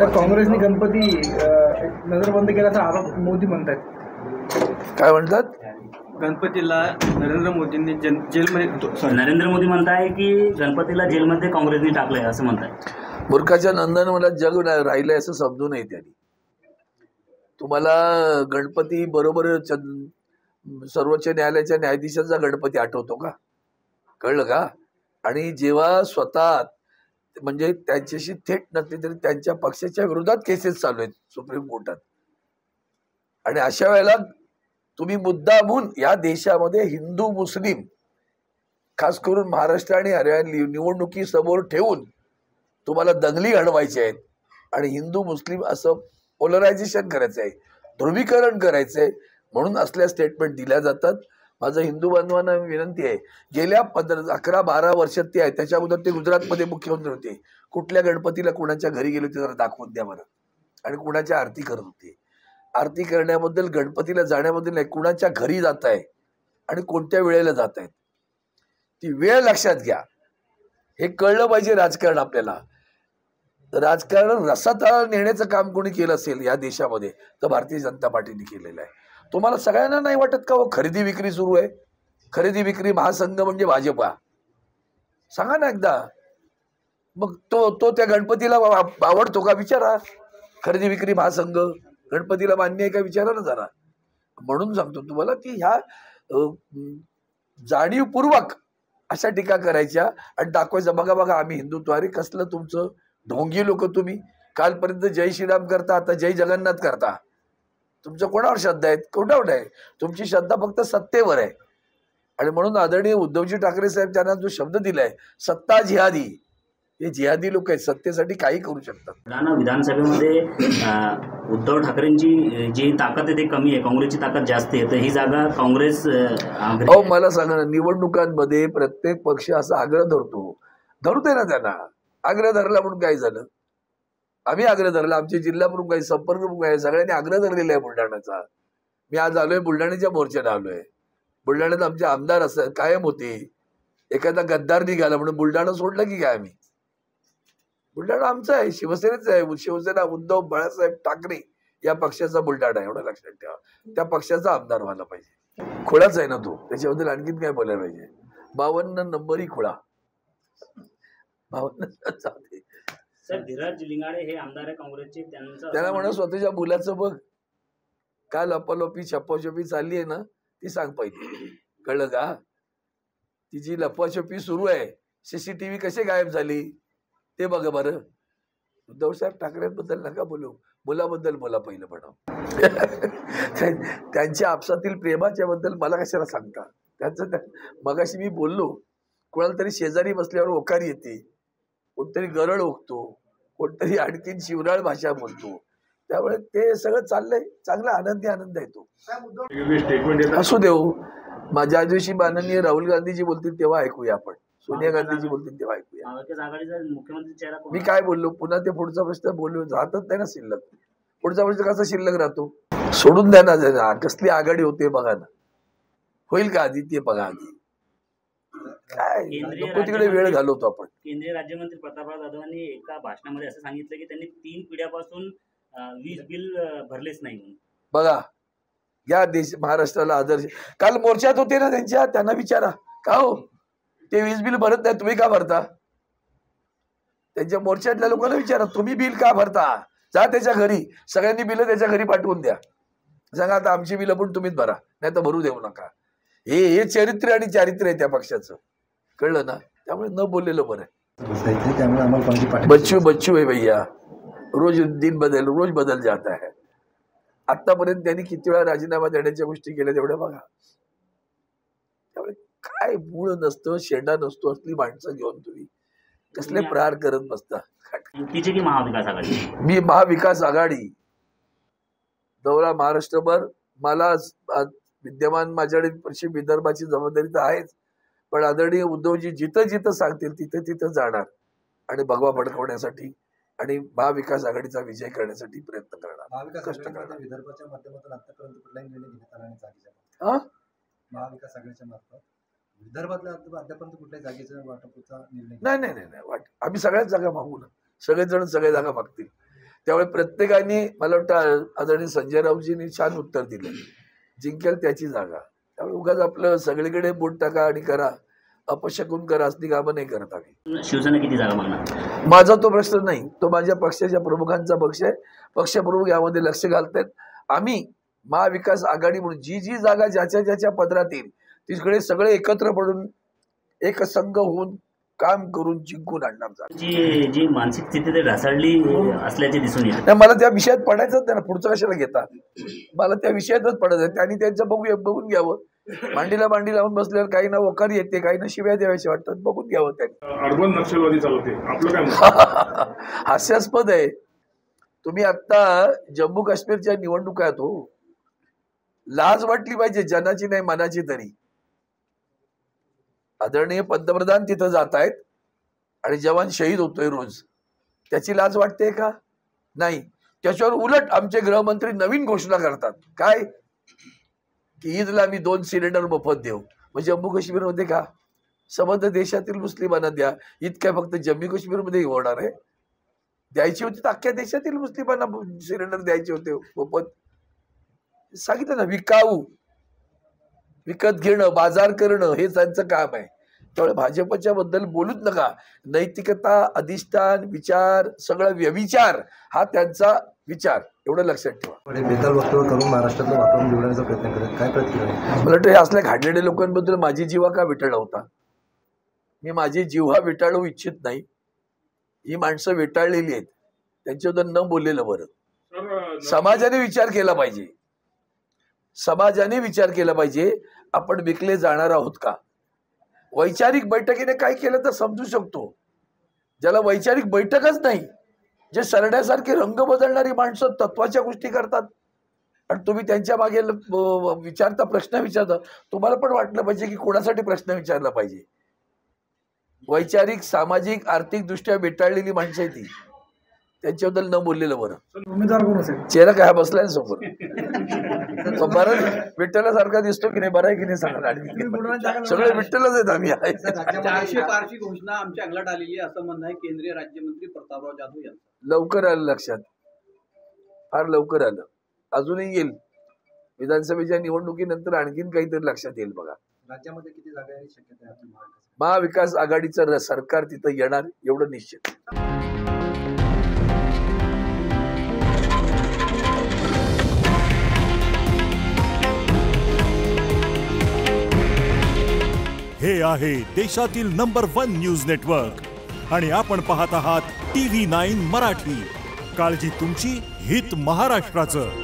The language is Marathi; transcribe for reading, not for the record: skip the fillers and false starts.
काँग्रेसने गणपती नजरबंद केल्याचा आरोप मोदी म्हणतात. काय म्हणतात? गणपतीला नरेंद्र मोदींनी जेलमध्ये नरेंद्र मोदी म्हणताय की गणपतीला जेलमध्ये काँग्रेसने टाकलंय असं म्हणताय. मूर्खाच्या नंदन मला जग राहिलंय असं समजू नये त्यांनी. तुम्हाला गणपती बरोबर सर्वोच्च न्यायालयाच्या न्यायाधीशांचा गणपती आठवतो का? कळलं का? आणि जेव्हा स्वतः म्हणजे त्यांच्याशी थेट नसले तरी त्यांच्या पक्षाच्या विरोधात केसेस चालू आहेत सुप्रीम कोर्टात, आणि अशा वेळेला तुम्ही मुद्दामून या देशामध्ये हिंदू मुस्लिम खास करून महाराष्ट्र आणि हरियाणा निवडणुकी समोर ठेवून तुम्हाला दंगली घडवायच्या आहेत आणि हिंदू मुस्लिम असं पोलरायझेशन करायचं आहे, ध्रुवीकरण करायचं आहे, म्हणून असल्या स्टेटमेंट दिल्या जातात. माझं हिंदू बांधवांना विनंती आहे, गेल्या 11-12 वर्षात ते आहे, त्याच्या अगोदर ते गुजरातमध्ये मुख्यमंत्री होते, कुठल्या गणपतीला कुणाच्या घरी गेले होते जरा दाखवून द्या बरं, आणि कुणाच्या आरती करत होते. आरती करण्याबद्दल गणपतीला जाण्याबद्दल नाही, कुणाच्या घरी जात आहे आणि कोणत्या वेळेला जात आहेत ती वेळ लक्षात घ्या. हे कळलं पाहिजे राजकारण आपल्याला. राजकारण रसातळाला नेण्याचं काम कोणी केलं असेल या देशामध्ये तर भारतीय जनता पार्टीने केलेलं आहे. तुम्हाला सगळ्यांना नाही वाटत का हो खरेदी विक्री सुरू आहे? खरेदी विक्री महासंघ म्हणजे भाजपा. सांगा ना एकदा. मग तो त्या गणपतीला आवडतो का विचारा. खरेदी विक्री महासंघ गणपतीला मान्य आहे का विचारा ना जरा. म्हणून सांगतो तुम्हाला की ह्या जाणीवपूर्वक अशा टीका करायच्या आणि दाखवायचं बघा बघा आम्ही हिंदुत्व. अरे कसलं तुमचं ढोंगी लोक तुम्ही. कालपर्यंत जय श्रीराम करता, आता जय जगन्नाथ करता. तुमचं कोणावर श्रद्धा आहे? कोणावर आहे? तुमची श्रद्धा फक्त सत्तेवर आहे. आणि म्हणून आदरणीय उद्धवजी ठाकरे साहेब त्यांना जो शब्द दिलाय सत्ता जिहादी, हे जिहादी लोक आहेत, सत्तेसाठी काही करू शकतात. विधानसभेमध्ये उद्धव ठाकरेंची जी ताकद आहे ती कमी आहे, काँग्रेसची ताकद जास्त आहे, तर ही जागा काँग्रेस मला सांगा ना, निवडणुकांमध्ये प्रत्येक पक्ष असा आग्रह धरू दे ना त्यांना. आग्रह धरला म्हणून काय झालं? आम्ही आग्रह धरला, आमचे जिल्हा प्रमुख आहे, संपर्क प्रमुख आहे, सगळ्यांनी आग्रह धरलेला आहे बुलढाण्याचा. मी आज आलोय बुलढाण्याच्या मोर्चाला आलोय. बुलढाण्यात आमचे आमदार असतात कायम होते. एखादा गद्दार निघाला म्हणून बुलढाणा सोडलं की काय? आम्ही बुलढाणा आमचा आहे, शिवसेनेचा आहे. शिवसेना उद्धव बाळासाहेब ठाकरे या पक्षाचा बुलढाणा आहे, एवढं लक्षात ठेवा. त्या पक्षाचा आमदार व्हायला पाहिजे. खुळाच आहे ना तो, त्याच्याबद्दल आणखीन काय बोलायला पाहिजे? 52 नंबरही खुळा. 52 सर धीरज लिंगाडे हे आमदार आहे काँग्रेसचे, त्याला म्हणा स्वतःच्या मुलाचं बघ. काय लपालपी छप्पाछपी चालली आहे ना ती सांग पाहिजे. कळलं का? तिची लपाछपी सुरू आहे. सीसीटीव्ही कसे गायब झाली ते बघा बरं. उद्धव साहेब ठाकरेंबद्दल नका बोलू, मुलाबद्दल बोला पहिलं म्हणावं. त्यांच्या आपसातील प्रेमाच्या बद्दल मला कशाला सांगता? त्यांचं मगाशी मी बोललो, कोणाला तरी शेजारी बसल्यावर ओकारी येते, कोणतरी गरळ ओकतो, कोणतरी आणखीन शिवराळ भाषा बोलतो. त्यामुळे ते सगळं चाललंय, चांगला आनंद येतो. असू देऊ. ज्या दिवशी माननीय राहुल गांधीजी बोलतील तेव्हा ऐकूया आपण, सोनिया गांधीजी बोलतील तेव्हा ऐकूया. मुख्यमंत्री चेहरा मी काय बोललो? पुन्हा ते पुढचा प्रश्न बोलू राहतच नाही ना शिल्लक. पुढचा प्रश्न कसा शिल्लक राहतो? सोडून द्या ना. कसली आघाडी होते बघा ना. होईल का आधी ते बघा. आधी काय नको तिकडे वेळ घालवतो आपण. केंद्रीय राज्यमंत्री प्रतापराव जाधवांनी एका भाषणामध्ये असं सांगितलं की त्यांनी 3 पिढ्यापासून वीज बिल भरलेच नाही म्हणून. बघा या महाराष्ट्राला आदर्श. काल मोर्चात होते ना त्यांना विचारा का हो ते वीज बिल भरत नाही, तुम्ही का भरता? त्यांच्या मोर्चातल्या लोकांना विचारा तुम्ही बिल का भरता? जा त्याच्या घरी, सगळ्यांनी बिल त्याच्या घरी पाठवून द्या. सांगा आता आमची बिल पण तुम्हीच भरा, नाही तर भरू देऊ नका. हे चरित्र आणि चारित्र्य आहे त्या पक्षाचं. कळलं ना? त्यामुळे न बोललेलं बरं आहे. बच्चू आहे भैया. रोज बदल जाता है. आतापर्यंत त्यांनी किती वेळा राजीनामा देण्याच्या गोष्टी केल्या तेवढ्या बघा. त्यामुळे काय मूळ नसतं, शेंडा नसतो असली माणसं घेऊन तुम्ही कसले प्रहार करत बसता. मी महाविकास आघाडी दौरा महाराष्ट्रभर. मला विद्यमान माझ्याकडे पश्चिम विदर्भाची जबाबदारी तर आहेच, पण आदरणीय उद्धवजी जिथं जिथं सांगतील तिथं तिथं जाणार आणि भगवा भडकवण्यासाठी आणि महाविकास आघाडीचा विजय करण्यासाठी प्रयत्न करणार, कष्ट करणार. विदर्भाच्या माध्यमातून आतापर्यंत कुठलाही निर्णय घेण्यात आला नाही जागेचा. महाविकास आघाडीच्या मार्फत विदर्भातल्या अद्यापर्यंत कुठल्याही जागेच्या वाटपाचा निर्णय नाही. आम्ही सगळ्याच जागा मागू ना. सगळेजण सगळ्या जागा मागतील. त्यामुळे प्रत्येकाने मला वाटतं आदरणीय संजय राऊतजींनी छान उत्तर दिलं, जिंकेल त्याची जागा. त्यामुळे उगाच आपलं सगळीकडे बोट टाका आणि करा, अपशकून करा असली कामं नाही करत आम्ही. शिवसेना किती जागा मागणार? माझा तो प्रश्न नाही, तो माझ्या पक्षाच्या प्रमुखांचा पक्ष आहे. पक्षप्रमुख यामध्ये लक्ष घालतात. आम्ही महाविकास आघाडी म्हणून जी जी जागा ज्याच्या ज्याच्या पदरात येईल तिकडे सगळे एकत्र पडून एकसंघ होऊन काम करून जिंकून आणणार. जी मानसिक स्थिती ते ढासळली असल्याचे दिसून येते. नाही, मला त्या विषयात पडायचंच नाही ना, पुढचं कशाला घेता, मला त्या विषयातच पडायचं. त्यांनी त्यांचं बघून घ्यावं. मांडीला मांडी लावून बसल्यावर काही ना वकार येते, काही ना शिव्या द्याव्याचे वाटतात, बघून घ्यावं त्यांनी. अर्बन नक्षलवादी चालवते आपलं काय? हास्यास्पद आहे. तुम्ही आता जम्मू काश्मीरच्या निवडणुका आहेत हो, लाज वाटली पाहिजे, जनाची नाही मनाची तरी. आदरणीय पंतप्रधान तिथं जात आहेत आणि जवान शहीद होतोय रोज, त्याची लाज वाटते का? नाही. त्याच्यावर उलट आमचे गृहमंत्री नवीन घोषणा करतात, काय की ईदला आम्ही 2 सिलेंडर मोफत देऊ. मग जम्मू काश्मीरमध्ये का? संबंध देशातील मुस्लिमांना द्या. ईद काय फक्त जम्मू काश्मीरमध्ये होणार आहे? द्यायची होती तर अख्ख्या देशातील मुस्लिमांना सिलेंडर द्यायचे होते मोफत. सांगितलं ना, विकाऊ, विकत घेणं, बाजार करणं हे त्यांचं काम आहे. त्यामुळे भाजपच्या बद्दल बोलूच नका. नैतिकता, अधिष्ठान, विचार, सगळं व्यविचार हा त्यांचा विचार, एवढं लक्षात ठेवा. बेताल वक्तव्य करून महाराष्ट्रातलं वातावरण बिघडण्याचा प्रयत्न करत, काय प्रतिक्रिया? मला वाटतं असल्या घाडलेल्या लोकांबद्दल माझी जीवा का विटाळ होता? मी माझी जीवा विटाळू इच्छित नाही. ही माणसं विटाळलेली आहेत, त्यांच्याबद्दल न बोललेलं बरं. समाजाने विचार केला पाहिजे, समाजाने विचार केला पाहिजे. आपण विकले जाणार आहोत का? वैचारिक बैठकीने काय केलं तर समजू शकतो. ज्याला वैचारिक बैठकच नाही, जे सरड्यासारखे रंग बदलणारी माणसं तत्वाच्या गोष्टी करतात आणि तुम्ही त्यांच्या मागे विचारता, प्रश्न विचारता, तुम्हाला पण वाटलं पाहिजे की कोणासाठी प्रश्न विचारला पाहिजे. वैचारिक, सामाजिक, आर्थिक दृष्ट्या बेटाळलेली माणसं आहे ती, त्यांच्याबद्दल न बोललेलं बरं. उमेदवार कोण असेल? चेहरा काय बसलाय ना समोर, बरं विठ्ठलासारखा दिसतो की नाही, बरं आहे की नाही सांगा. सगळे विठ्ठलच आहेत आम्ही. 400 पारची घोषणा आमच्या अंगलात आलेली आहे असं म्हणणं आहे केंद्रीय राज्यमंत्री प्रतापराव जाधव यांचं. लवकर आलं लक्षात, फार लवकर आलं. अजूनही येईल. विधानसभेच्या निवडणुकीनंतर आणखीन काहीतरी लक्षात येईल बघा. राज्यामध्ये किती जागा आहे शक्यता आहे आपली? महाविकास आघाडीचं सरकार तिथं येणार, एवढं निश्चित. हे आहे देशातील नंबर 1 न्यूज नेटवर्क आणि आपण पाहत आहात TV9 मराठी. काळजी तुमची, हित महाराष्ट्राचं.